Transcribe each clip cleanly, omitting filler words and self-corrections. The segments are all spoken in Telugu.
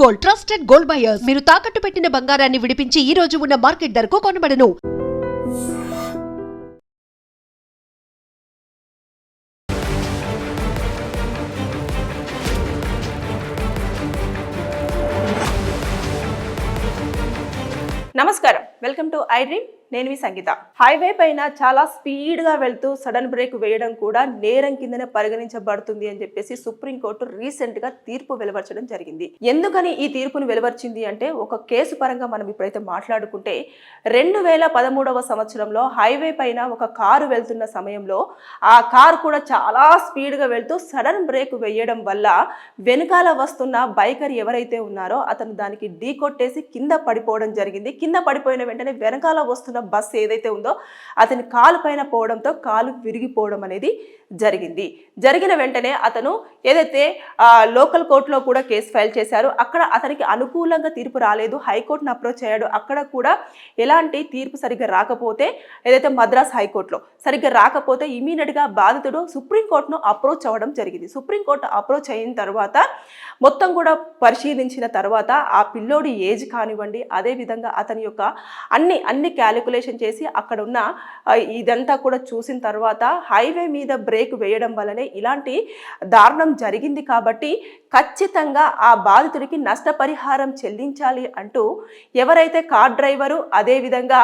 Gold, trusted gold buyers. మీరు తాకట్టు పెట్టిన బంగారాన్ని విడిపించి ఈ రోజు ఉన్న మార్కెట్ ధరకు కొనబడను. నమస్కారం, వెల్కమ్ టు ఐ డ్రీమ్. నేను మీ సంగీత. హైవే పైన చాలా స్పీడ్గా వెళ్తూ సడన్ బ్రేక్ వేయడం కూడా నేరం కిందనే పరిగణించబడుతుంది అని చెప్పేసి సుప్రీంకోర్టు రీసెంట్గా తీర్పు వెలువరచడం జరిగింది. ఎందుకని ఈ తీర్పును వెలువరిచింది అంటే, ఒక కేసు పరంగా మనం ఇప్పుడైతే మాట్లాడుకుంటే 2013వ సంవత్సరంలో హైవే పైన ఒక కారు వెళ్తున్న సమయంలో ఆ కారు కూడా చాలా స్పీడ్గా వెళ్తూ సడన్ బ్రేక్ వేయడం వల్ల వెనుకాల వస్తున్న బైకర్ ఎవరైతే ఉన్నారో అతను దానికి ఢీ కొట్టేసి కింద పడిపోవడం జరిగింది. కింద పడిపోయిన వెంటనే వెనకాల వస్తున్న బస్సు ఏదైతే ఉందో అతని కాలు పైన పోవడంతో కాలు విరిగిపోవడం అనేది జరిగిన వెంటనే అతను ఏదైతే లోకల్ కోర్టులో కూడా కేసు ఫైల్ చేశారు. అక్కడ అతనికి అనుకూలంగా తీర్పు రాలేదు. హైకోర్టును అప్రోచ్ అయ్యాడు. అక్కడ కూడా ఎలాంటి తీర్పు సరిగ్గా రాకపోతే, ఏదైతే మద్రాస్ హైకోర్టులో సరిగ్గా రాకపోతే ఇమీడియట్గా బాధితుడు సుప్రీంకోర్టును అప్రోచ్ అవ్వడం జరిగింది. సుప్రీంకోర్టు అప్రోచ్ అయిన తర్వాత మొత్తం కూడా పరిశీలించిన తర్వాత ఆ పిల్లోడి ఏజ్ కానివ్వండి, అదేవిధంగా అతని యొక్క అన్ని క్యాలిక్యులేషన్ చేసి అక్కడ ఉన్న ఇదంతా కూడా చూసిన తర్వాత హైవే మీద బ్రేక్ వేయడం వల్లనే ఇలాంటి దారుణం జరిగింది కాబట్టి ఖచ్చితంగా ఆ బాధితుడికి నష్టపరిహారం చెల్లించాలి అంటూ ఎవరైతే కార్ డ్రైవరు అదేవిధంగా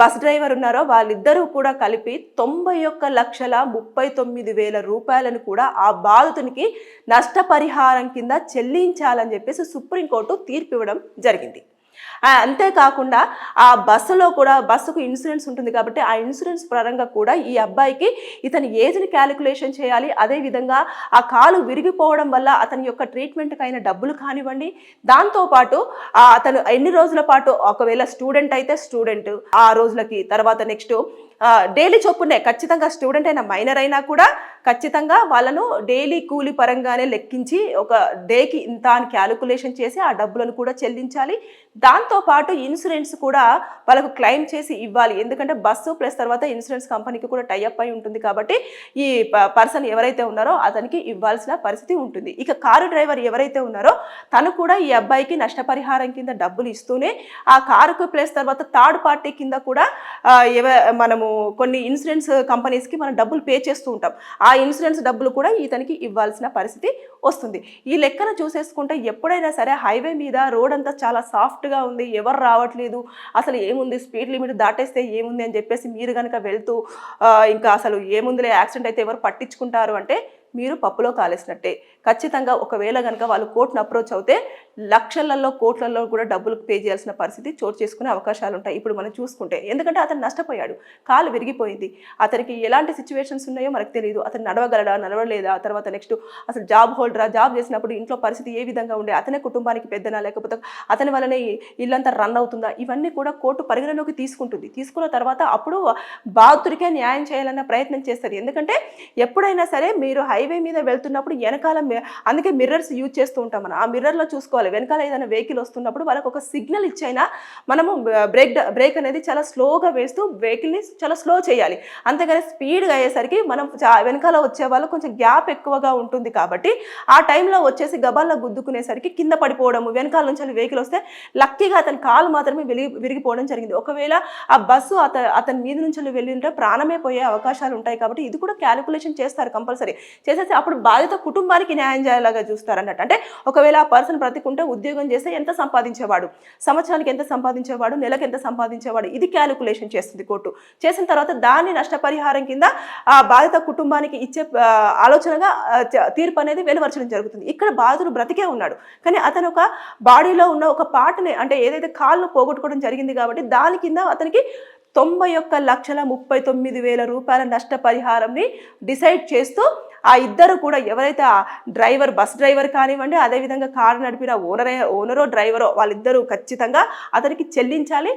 బస్ డ్రైవర్ ఉన్నారో వాళ్ళిద్దరూ కూడా కలిపి 91,39,000 రూపాయలను కూడా ఆ బాధితునికి నష్టపరిహారం కింద చెల్లించాలని చెప్పేసి సుప్రీంకోర్టు తీర్పు ఇవ్వడం జరిగింది. అంతేకాకుండా ఆ బస్సుకు ఇన్సూరెన్స్ ఉంటుంది కాబట్టి ఆ ఇన్సూరెన్స్ పరంగా కూడా ఈ అబ్బాయికి ఇతని ఏజ్ని క్యాలిక్యులేషన్ చేయాలి. అదేవిధంగా ఆ కాలు విరిగిపోవడం వల్ల అతని యొక్క ట్రీట్మెంట్కి అయిన డబ్బులు కానివ్వండి, దాంతోపాటు అతను ఎన్ని రోజుల పాటు, ఒకవేళ స్టూడెంట్ అయితే స్టూడెంట్ ఆ రోజులకి, తర్వాత నెక్స్ట్ డైలీ చొప్పునే ఖచ్చితంగా స్టూడెంట్ అయినా మైనర్ అయినా కూడా ఖచ్చితంగా వాళ్ళను డైలీ కూలి పరంగానే లెక్కించి ఒక డేకి ఇంత అని క్యాలిక్యులేషన్ చేసి ఆ డబ్బులను కూడా చెల్లించాలి. దాంతోపాటు ఇన్సూరెన్స్ కూడా వాళ్ళకు క్లెయిమ్ చేసి ఇవ్వాలి. ఎందుకంటే బస్సు ప్లస్ తర్వాత ఇన్సూరెన్స్ కంపెనీకి కూడా టైఅప్ అయి ఉంటుంది కాబట్టి ఈ పర్సన్ ఎవరైతే ఉన్నారో అతనికి ఇవ్వాల్సిన పరిస్థితి ఉంటుంది. ఇక కారు డ్రైవర్ ఎవరైతే ఉన్నారో తను కూడా ఈ అబ్బాయికి నష్టపరిహారం కింద డబ్బులు ఇస్తూనే ఆ కారుకు ప్లస్ తర్వాత థర్డ్ పార్టీ కింద కూడా మనము కొన్ని ఇన్సూరెన్స్ కంపెనీస్కి మనం డబ్బులు పే చేస్తూ ఉంటాం. ఆ ఇన్సూరెన్స్ డబ్బులు కూడా ఇతనికి ఇవ్వాల్సిన పరిస్థితి వస్తుంది. ఈ లెక్కన చూసేసుకుంటే ఎప్పుడైనా సరే హైవే మీద రోడ్ అంతా చాలా సాఫ్ట్గా ఉంది, ఎవరు రావట్లేదు, అసలు ఏముంది, స్పీడ్ లిమిట్ దాటేస్తే ఏముంది అని చెప్పేసి మీరు కనుక వెళ్తూ ఇంకా అసలు ఏముందిలే యాక్సిడెంట్ అయితే ఎవరు పట్టించుకుంటారు అంటే మీరు పప్పులో కాలేసినట్టే. ఖచ్చితంగా ఒకవేళ కనుక వాళ్ళు కోర్టును అప్రోచ్ అవుతే లక్షలలో కోట్లలో కూడా డబ్బులు పే చేయాల్సిన పరిస్థితి చోటు చేసుకునే అవకాశాలు ఉంటాయి. ఇప్పుడు మనం చూసుకుంటే, ఎందుకంటే అతను నష్టపోయాడు, కాలు విరిగిపోయింది, అతనికి ఎలాంటి సిచ్యువేషన్స్ ఉన్నాయో మనకు తెలియదు. అతను నడవగలడా, నడవలేదా, తర్వాత నెక్స్ట్ అసలు జాబ్ హోల్డరా, జాబ్ చేసినప్పుడు ఇంట్లో పరిస్థితి ఏ విధంగా ఉండే, అతనే కుటుంబానికి పెద్దనా లేకపోతే అతని వల్లనే ఇల్లంతా రన్ అవుతుందా, ఇవన్నీ కూడా కోర్టు పరిగణలోకి తీసుకుంటుంది. తీసుకున్న తర్వాత అప్పుడు బాధితుడికే న్యాయం చేయాలన్న ప్రయత్నం చేస్తుంది. ఎందుకంటే ఎప్పుడైనా సరే మీరు హైవే మీద వెళ్తున్నప్పుడు వెనకాల, అందుకే మిర్రర్స్ యూజ్ చేస్తూ ఉంటాం మనం. ఆ మిర్రర్లో చూసుకోవాలి, వెనకాల ఏదైనా వెహికల్ వస్తున్నప్పుడు వాళ్ళకి ఒక సిగ్నల్ ఇచ్చైనా మనము బ్రేక్ అనేది చాలా స్లోగా వేస్తూ వెహికల్ని చాలా స్లో చేయాలి. అంతేగాని స్పీడ్గా అయ్యేసరికి మనం వెనకాల వచ్చే వాళ్ళు కొంచెం గ్యాప్ ఎక్కువగా ఉంటుంది కాబట్టి ఆ టైంలో వచ్చేసి గబాల్లో గుద్దుకునేసరికి కింద పడిపోవడము, వెనకాల నుంచి వెహికల్ వస్తే లక్కీగా అతని కాలు మాత్రమే విరిగిపోవడం జరిగింది. ఒకవేళ ఆ బస్సు అతని మీద నుంచి వెళ్ళింటే ప్రాణమే పోయే అవకాశాలు ఉంటాయి. కాబట్టి ఇది కూడా క్యాలిక్యులేషన్ చేస్తారు కంపల్సరీ. చేసేసి అప్పుడు బాధిత కుటుంబానికి న్యాయం చేయాలాగా చూస్తారు అన్నట్టు. అంటే ఒకవేళ ఆ పర్సన్ బ్రతికుంటే ఉద్యోగం చేస్తే ఎంత సంపాదించేవాడు, సంవత్సరానికి ఎంత సంపాదించేవాడు, నెలకు ఎంత సంపాదించేవాడు, ఇది క్యాలిక్యులేషన్ చేస్తుంది కోర్టు. చేసిన తర్వాత దాన్ని నష్టపరిహారం కింద ఆ బాధిత కుటుంబానికి ఇచ్చే ఆలోచనగా తీర్పు అనేది వెలువరచడం జరుగుతుంది. ఇక్కడ బాధితుడు బ్రతికే ఉన్నాడు, కానీ అతను ఒక బాడీలో ఉన్న ఒక పార్ట్ని, అంటే ఏదైతే కాళ్ళు పోగొట్టుకోవడం జరిగింది కాబట్టి దాని కింద అతనికి 91,39,000 రూపాయల నష్టపరిహారంని డిసైడ్ చేస్తూ ఆ ఇద్దరు కూడా, ఎవరైతే ఆ డ్రైవర్, బస్ డ్రైవర్ కానివ్వండి, అదేవిధంగా కారు నడిపిన ఓనరో డ్రైవరో, వాళ్ళిద్దరూ ఖచ్చితంగా అతనికి చెల్లించాలి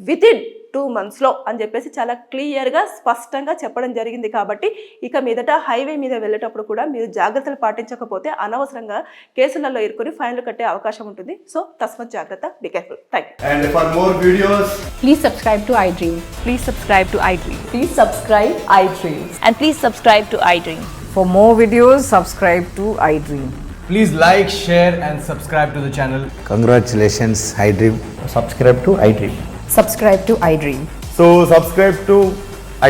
వితిన్ 2 monthsలో అని చెప్పేసి చాలా క్లియర్గా స్పష్టంగా చెప్పడం జరిగింది. కాబట్టి ఇక మీదట హైవే మీద వెళ్ళేటప్పుడు కూడా మీరు జాగ్రత్తలు పాటించకపోతే అనవసరంగా కేసులలో ఇరుకొని ఫైన్లు కట్టే అవకాశం ఉంటుంది. సో తస్మత్ జాగ్రత్త, be careful. Thank you. And for more videos, please subscribe to iDream. Please subscribe to iDream. Please subscribe iDream. And please subscribe to iDream. For more videos, subscribe to iDream. Please like, share and subscribe to the channel. Congratulations, iDream. Subscribe to iDream. Subscribe to iDream. So subscribe to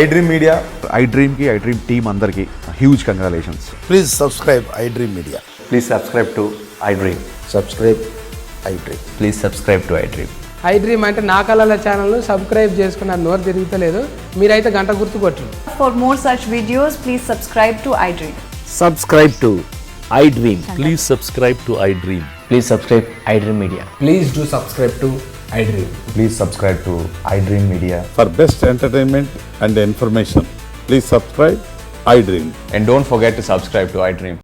iDream Media. iDream team అందరికి huge congratulations. Please subscribe iDream Media. Please subscribe to iDream. Subscribe iDream. Please subscribe to iDream. iDream అంటే నా కళల ఛానల్ను సబ్స్క్రైబ్ చేసుకున్న నోరు తిరుగుతలేదు, మీరైతే గంట గుర్తు కొట్టండి. For more such videos, please subscribe to iDream. Subscribe to iDream. Please subscribe to iDream. Please subscribe iDream Media. Please do subscribe to iDream. Please subscribe to iDream Media. For best entertainment and information, please subscribe iDream. And don't forget to subscribe to iDream.